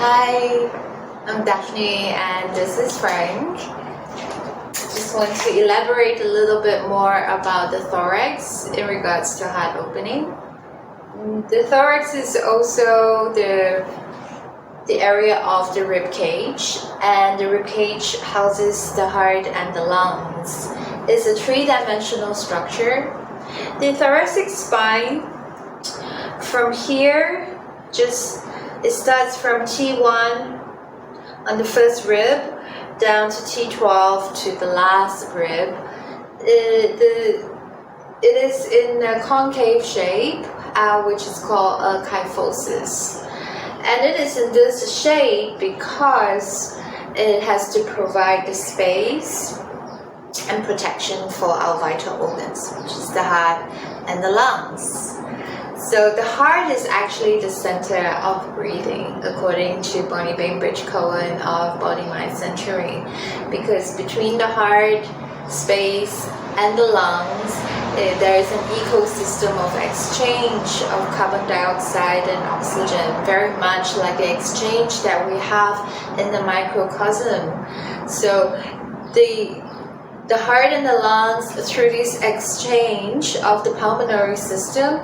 Hi, I'm Daphne and this is Frank. Just want to elaborate a little bit more about the thorax in regards to heart opening. The thorax is also the area of the rib cage, and the rib cage houses the heart and the lungs. It's a three-dimensional structure. The thoracic spine, from here, it starts from T1 on the first rib down to T12 to the last rib. It is in a concave shape, which is called a kyphosis. And it is in this shape because it has to provide the space and protection for our vital organs, which is the heart and the lungs. So the heart is actually the center of breathing, according to Bonnie Bainbridge-Cohen of Body Mind Century, because between the heart space and the lungs, there is an ecosystem of exchange of carbon dioxide and oxygen, very much like the exchange that we have in the microcosm. So the heart and the lungs, through this exchange of the pulmonary system,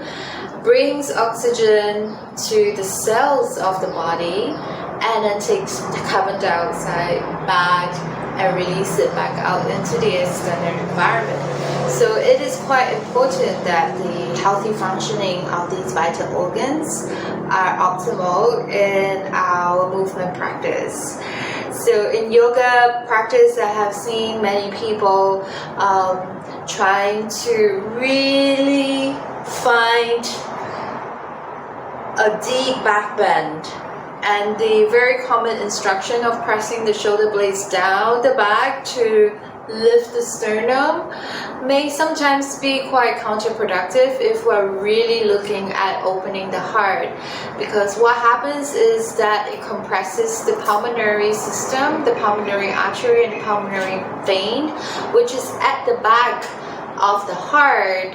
brings oxygen to the cells of the body and then takes the carbon dioxide back and release it back out into the external environment. So it is quite important that the healthy functioning of these vital organs are optimal in our movement practice. So in yoga practice, I have seen many people trying to really find a deep back bend, and the very common instruction of pressing the shoulder blades down the back to lift the sternum may sometimes be quite counterproductive if we're really looking at opening the heart, because what happens is that it compresses the pulmonary system, the pulmonary artery and the pulmonary vein, which is at the back of the heart,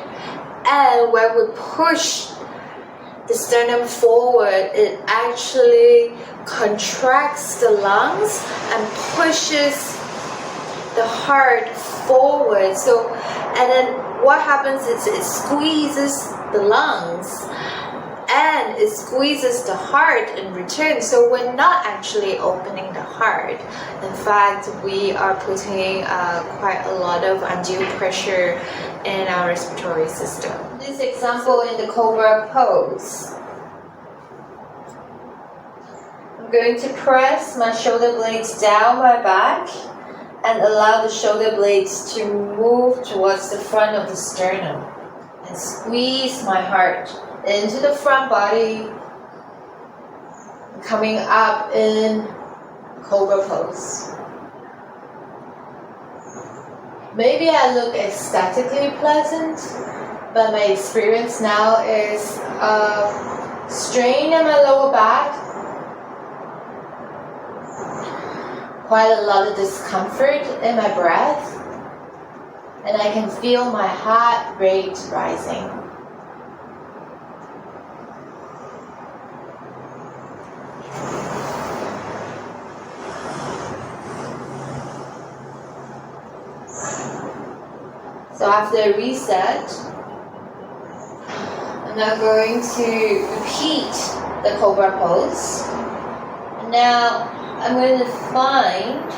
and when we push the sternum forward, it actually contracts the lungs and pushes the heart forward. So, and then what happens is it squeezes the lungs and it squeezes the heart in return. So we're not actually opening the heart. In fact, we are putting quite a lot of undue pressure in our respiratory system. This example in the cobra pose. I'm going to press my shoulder blades down my back and allow the shoulder blades to move towards the front of the sternum and squeeze my heart into the front body, coming up in cobra pose. Maybe I look aesthetically pleasant, but my experience now is strain in my lower back, quite a lot of discomfort in my breath, and I can feel my heart rate rising. So after a reset, I'm now going to repeat the cobra pose. And now I'm going to find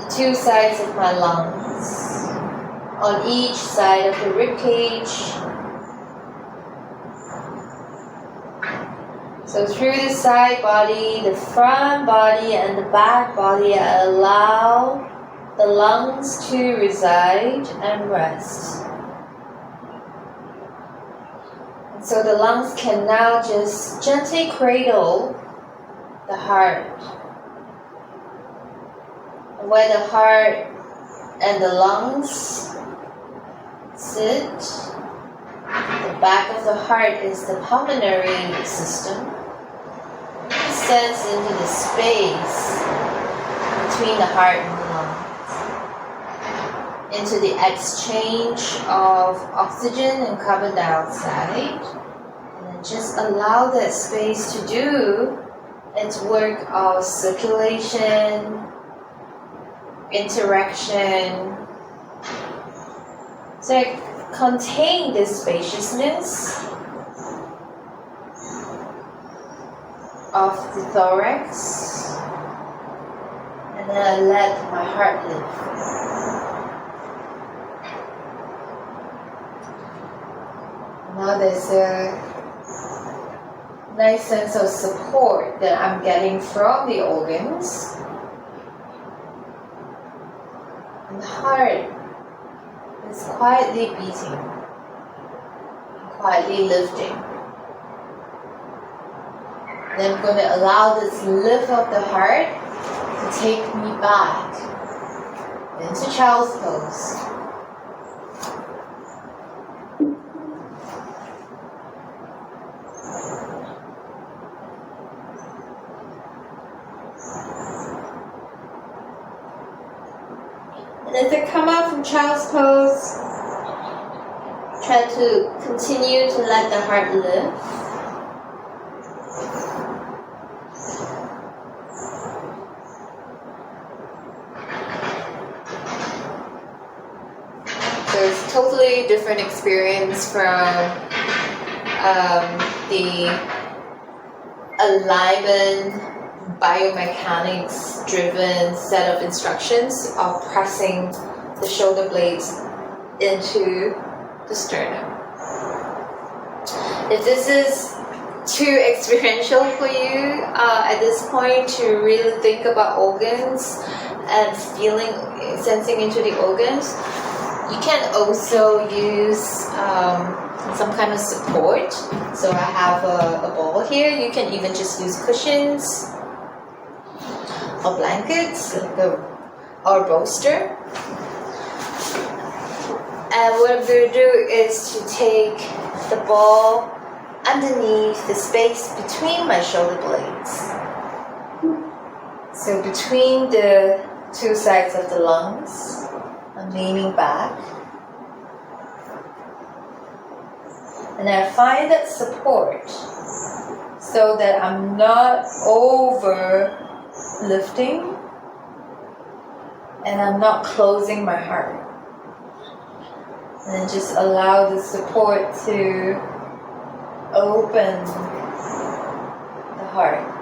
the two sides of my lungs on each side of the rib cage. So through the side body, the front body, and the back body, I allow the lungs to reside and rest. And so the lungs can now just gently cradle the heart. And where the heart and the lungs sit, the back of the heart is the pulmonary system. It extends into the space between the heart and the lungs, into the exchange of oxygen and carbon dioxide, and And just allow that space to do its work of circulation, interaction. So contain this spaciousness of the thorax, and then I let my heart lift. Now there's a nice sense of support that I'm getting from the organs. And the heart is quietly beating, quietly lifting. Then I'm going to allow this lift of the heart to take me back into child's pose. And as I come out from child's pose, try to continue to let the heart lift. So it's totally different experience from the alignment biomechanics driven set of instructions of pressing the shoulder blades into the sternum. If this is too experiential for you at this point to really think about organs and feeling, sensing into the organs, you can also use some kind of support. So I have a ball here. You can even just use cushions or blankets, or bolster. And what I'm going to do is to take the ball underneath the space between my shoulder blades. So between the two sides of the lungs, I'm leaning back. And I find that support so that I'm not over lifting and I'm not closing my heart. And then just allow the support to open the heart.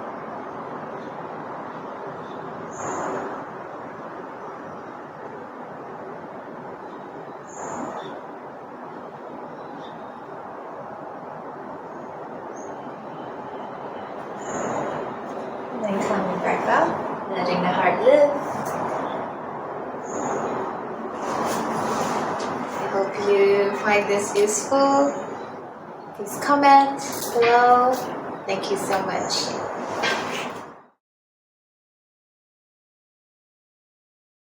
And then coming back up, letting the heart lift. Hope you find this useful. Please comment below. Thank you so much.